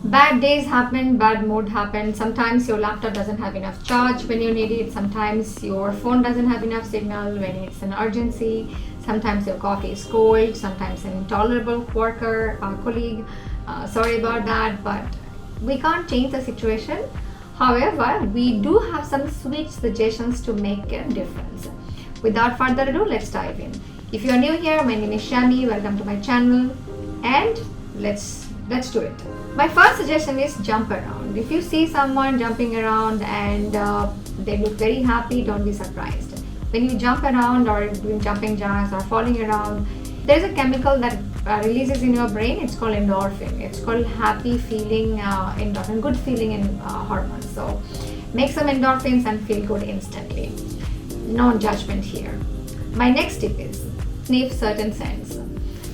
Bad days happen, bad mood happens. Sometimes your laptop doesn't have enough charge when you need it. Sometimes your phone doesn't have enough signal when it's an urgency. Sometimes your coffee is cold. Sometimes an intolerable worker or colleague. Sorry about that, but we can't change the situation. However, we do have some sweet suggestions to make a difference. Without further ado, let's dive in. If you are new here, my name is Shammy. Welcome to my channel, and let's do it. My first suggestion is jump around. If you see someone jumping around and they look very happy, don't be surprised. When you jump around or doing jumping jacks or falling around, there's a chemical that releases in your brain. It's called endorphin. It's called happy feeling, endorphin, good feeling in hormone. So make some endorphins and feel good instantly. No judgment here. My next tip is sniff certain scents.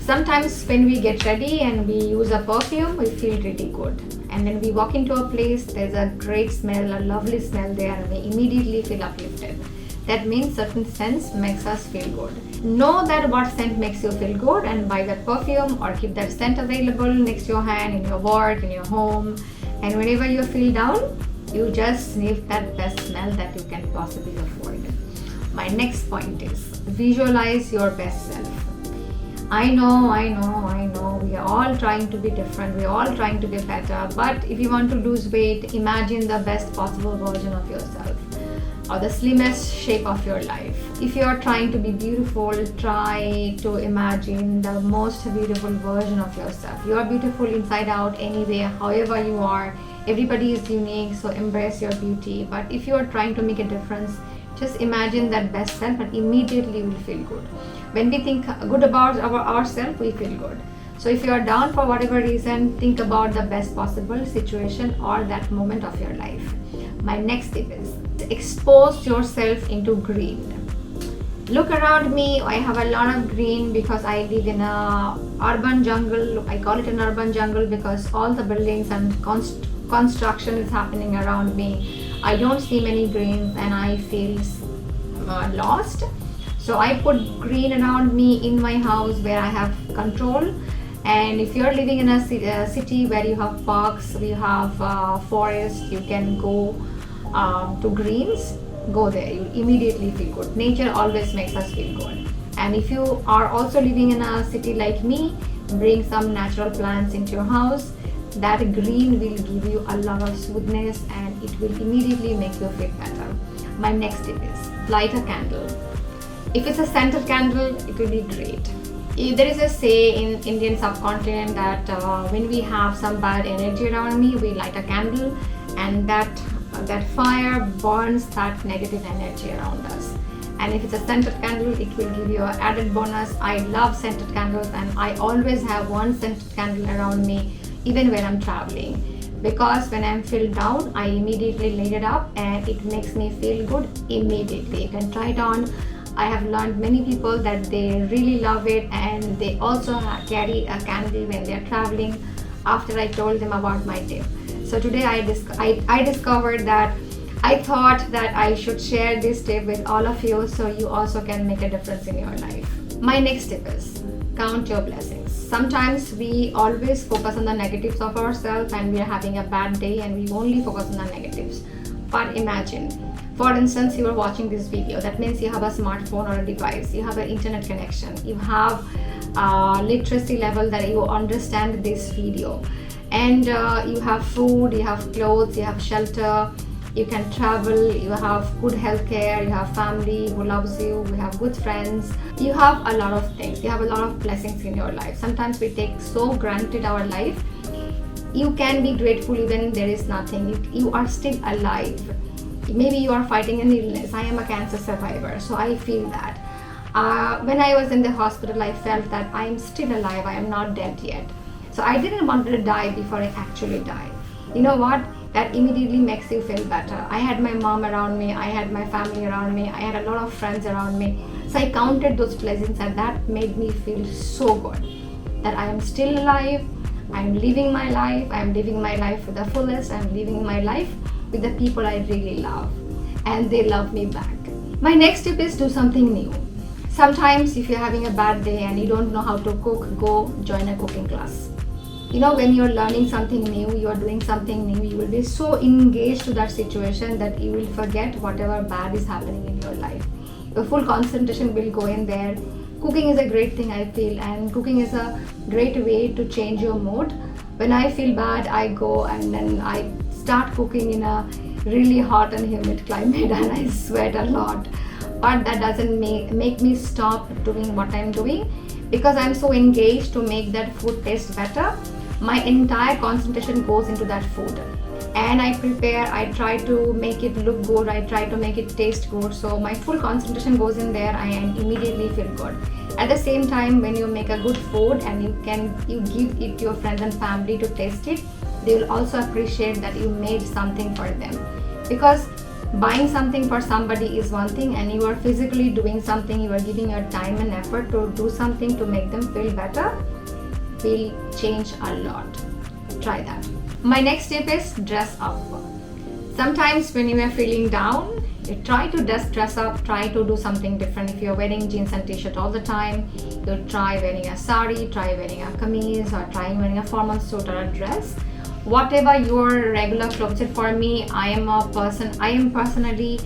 Sometimes when we get ready and we use a perfume, we feel really good. And when we walk into a place, there's a great smell, a lovely smell there, and we immediately feel uplifted. That means certain scents makes us feel good. Know that what scent makes you feel good and buy that perfume or keep that scent available next to your hand, in your work, in your home. And whenever you feel down, you just sniff that best smell that you can possibly afford. My next point is visualize your best self. I know, we are all trying to be different, we are all trying to be better, but if you want to lose weight, imagine the best possible version of yourself or the slimmest shape of your life. If you are trying to be beautiful, try to imagine the most beautiful version of yourself. You are beautiful inside out anyway, however you are. Everybody is unique, so embrace your beauty. But if you are trying to make a difference, just imagine that best self and immediately you will feel good. When we think good about ourselves, we feel good. So if you are down for whatever reason, think about the best possible situation or that moment of your life. My next tip is expose yourself into green. Look around me. I have a lot of green because I live in a urban jungle. I call it an urban jungle because all the buildings and construction is happening around me. I don't see many greens and I feel lost. So I put green around me in my house where I have control. And if you're living in a city where you have parks, you have forests, you can go to greens, go there. You immediately feel good. Nature always makes us feel good. And if you are also living in a city like me, bring some natural plants into your house. That green will give you a lot of smoothness and it will immediately make you feel better. My next tip is light a candle. If it's a scented candle, it will be great. There is a say in Indian subcontinent that when we have some bad energy around me, we light a candle and that fire burns that negative energy around us. And if it's a scented candle, it will give you an added bonus. I love scented candles and I always have one scented candle around me even when I'm traveling, because when I'm feel down, I immediately light it up and it makes me feel good immediately. You can try it on. I have learned many people that they really love it and they also carry a candle when they're traveling after I told them about my tip. So today I discovered that I thought that I should share this tip with all of you so you also can make a difference in your life. My next tip is count your blessings. Sometimes we always focus on the negatives of ourselves and we are having a bad day and we only focus on the negatives. But imagine, for instance, you are watching this video. That means you have a smartphone or a device, you have an internet connection, you have a literacy level that you understand this video, and you have food, you have clothes, you have shelter, you can travel, you have good health care, you have family who loves you, you have good friends, you have a lot of things, you have a lot of blessings in your life. Sometimes we take so granted our life. You can be grateful even there is nothing. You are still alive. Maybe you are fighting an illness. I am a cancer survivor, so I feel that. When I was in the hospital, I felt that I am still alive, I am not dead yet. So I didn't want to die before I actually died. You know what? That immediately makes you feel better. I had my mom around me, I had my family around me, I had a lot of friends around me. So I counted those blessings and that made me feel so good. That I am still alive, I am living my life, I am living my life to the fullest, I am living my life with the people I really love. And they love me back. My next tip is do something new. Sometimes if you're having a bad day and you don't know how to cook, go join a cooking class. when you're learning something new, you're doing something new, you will be so engaged to that situation that you will forget whatever bad is happening in your life. Your full concentration will go in there. Cooking is a great thing, I feel, and cooking is a great way to change your mood. When I feel bad, I go and then I start cooking in a really hot and humid climate and I sweat a lot. But that doesn't make me stop doing what I'm doing, because I'm so engaged to make that food taste better. My entire concentration goes into that food, and I prepare, I try to make it look good, I try to make it taste good, so my full concentration goes in there and I immediately feel good. At the same time, when you make a good food and you give it to your friends and family to taste it, they will also appreciate that you made something for them. Because buying something for somebody is one thing, and you are physically doing something, you are giving your time and effort to do something to make them feel better, will change a lot. Try that. My next tip is dress up. Sometimes when you are feeling down, you try to dress up, try to do something different. If you're wearing jeans and t-shirt all the time, you try wearing a sari, try wearing a kameez, or try wearing a formal suit or a dress. Whatever your regular clothes. For me, I am personally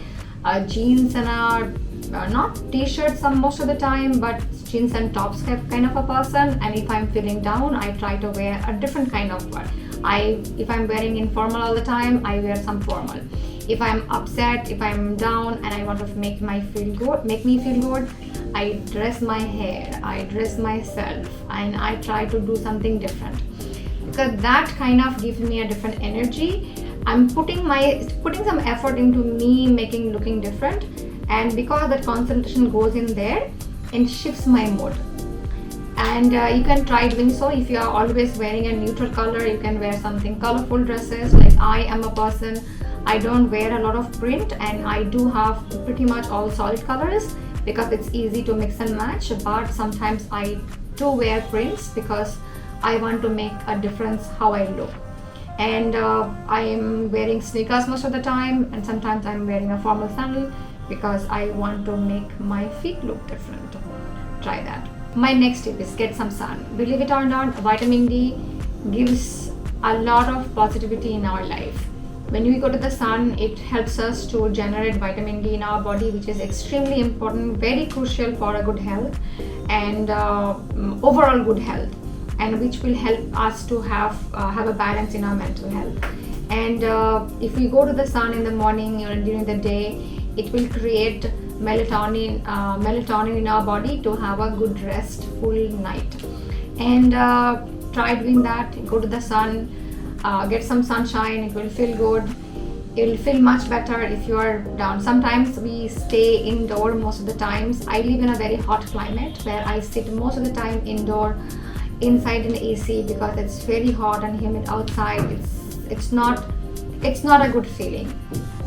jeans and not t-shirts most of the time, but jeans and tops kind of a person. And if I'm feeling down, I try to wear a different kind of one. If I'm wearing informal all the time, I wear some formal. If I'm upset, if I'm down and I want to make me feel good, I dress my hair, I dress myself, and I try to do something different, because that kind of gives me a different energy. I'm putting some effort into me looking different, and because that concentration goes in there and shifts my mood. And you can try doing so. If you are always wearing a neutral color, you can wear something colorful dresses. Like I am a person, I don't wear a lot of print, and I do have pretty much all solid colors because it's easy to mix and match. But sometimes I do wear prints because I want to make a difference how I look. And I am wearing sneakers most of the time, and sometimes I'm wearing a formal sandal because I want to make my feet look different. Try that. My next tip is get some sun. Believe it or not, vitamin D gives a lot of positivity in our life. When we go to the sun, it helps us to generate vitamin D in our body, which is extremely important, very crucial for a good health and overall good health, and which will help us to have a balance in our mental health. And if we go to the sun in the morning or during the day, it will create melatonin in our body to have a good restful night. And try doing that. Go to the sun, get some sunshine. It will feel good. It will feel much better if you are down. Sometimes we stay indoor most of the times. I live in a very hot climate where I sit most of the time indoor, inside an AC, because it's very hot and humid outside. It's not a good feeling.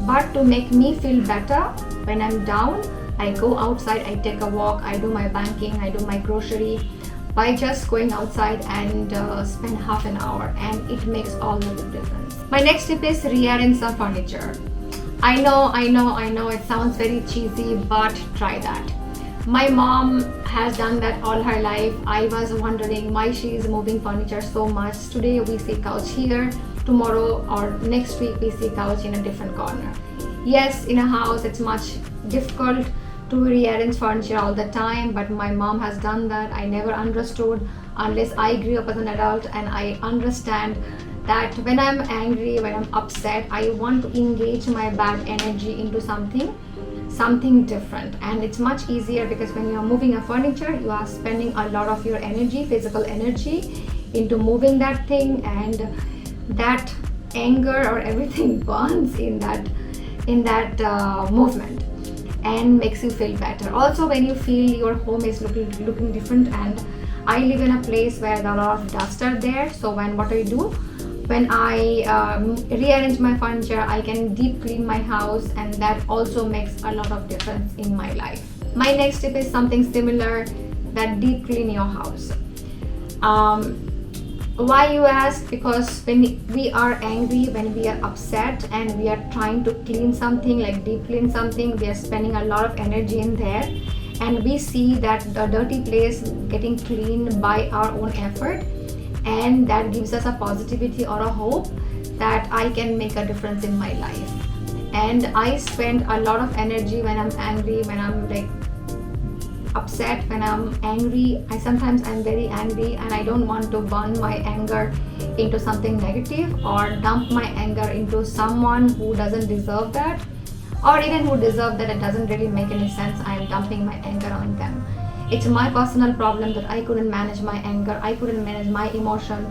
But to make me feel better when I'm down, I go outside, I take a walk, I do my banking, I do my grocery by just going outside and spend half an hour, and it makes all the difference. My next tip is rearrange some furniture. I know it sounds very cheesy, but try that. My mom has done that all her life. I was wondering why she is moving furniture so much. Today we see couch here, tomorrow or next week we see couch in a different corner. Yes, in a house it's much difficult to rearrange furniture all the time, but my mom has done that. I never understood unless I grew up as an adult, and I understand that when I'm angry, when I'm upset, I want to engage my bad energy into something different. And it's much easier because when you're moving a furniture, you are spending a lot of your energy, physical energy, into moving that thing, and that anger or everything burns in that movement and makes you feel better. Also, when you feel your home is looking different, and I live in a place where there are a lot of dust are there, so what I do when I rearrange my furniture, I can deep clean my house, and that also makes a lot of difference in my life. My next tip is something similar, that deep clean your house. Why, you ask? Because when we are angry, when we are upset, and we are trying to clean something, like deep clean something, we are spending a lot of energy in there, and we see that the dirty place getting cleaned by our own effort, and that gives us a positivity or a hope that I can make a difference in my life. And I spend a lot of energy when I'm angry, when I'm like upset, when I'm angry. Sometimes I'm very angry and I don't want to burn my anger into something negative or dump my anger into someone who doesn't deserve that, or even who deserve that. It doesn't really make any sense. I'm dumping my anger on them. It's my personal problem that I couldn't manage my anger, I couldn't manage my emotion,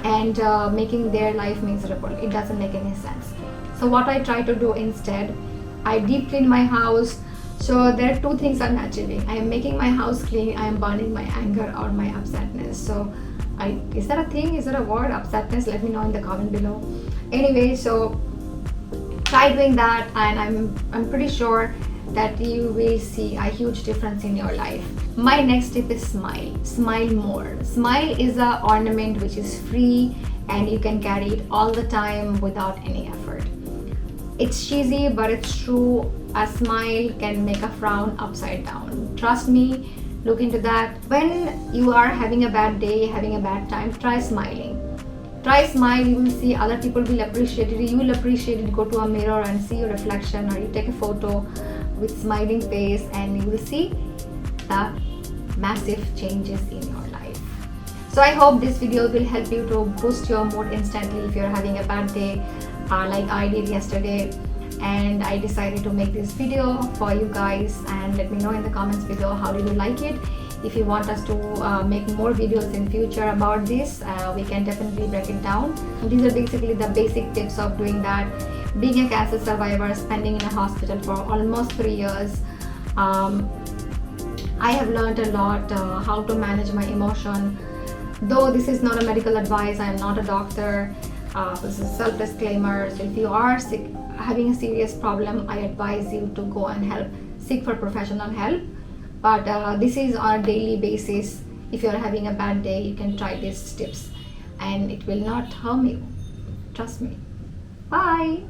and making their life miserable. It doesn't make any sense. So what I try to do instead, I deep clean my house. So there are two things I'm achieving. I am making my house clean, I am burning my anger or my upsetness. So is that a thing? Is that a word, upsetness? Let me know in the comment below. Anyway, so try doing that, and I'm pretty sure that you will see a huge difference in your life. My next tip is smile. Smile more. Smile is an ornament which is free and you can carry it all the time without any effort. It's cheesy, but it's true. A smile can make a frown upside down. Trust me, look into that. When you are having a bad day, having a bad time, try smiling. Try smile, you will see other people will appreciate it. You will appreciate it. Go to a mirror and see your reflection, or you take a photo with smiling face and you will see the massive changes in your life. So I hope this video will help you to boost your mood instantly if you're having a bad day, like I did yesterday. And I decided to make this video for you guys, and let me know in the comments below how did you like it. If you want us to make more videos in future about this, we can definitely break it down. These are basically the basic tips of doing that. Being a cancer survivor, spending in a hospital for almost 3 years, I have learned a lot how to manage my emotion. Though this is not a medical advice, I am not a doctor. This is a self-disclaimer. So if you are sick, having a serious problem, I advise you to go and seek for professional help. But this is on a daily basis. If you're having a bad day, you can try these tips and it will not harm you. Trust me. Bye.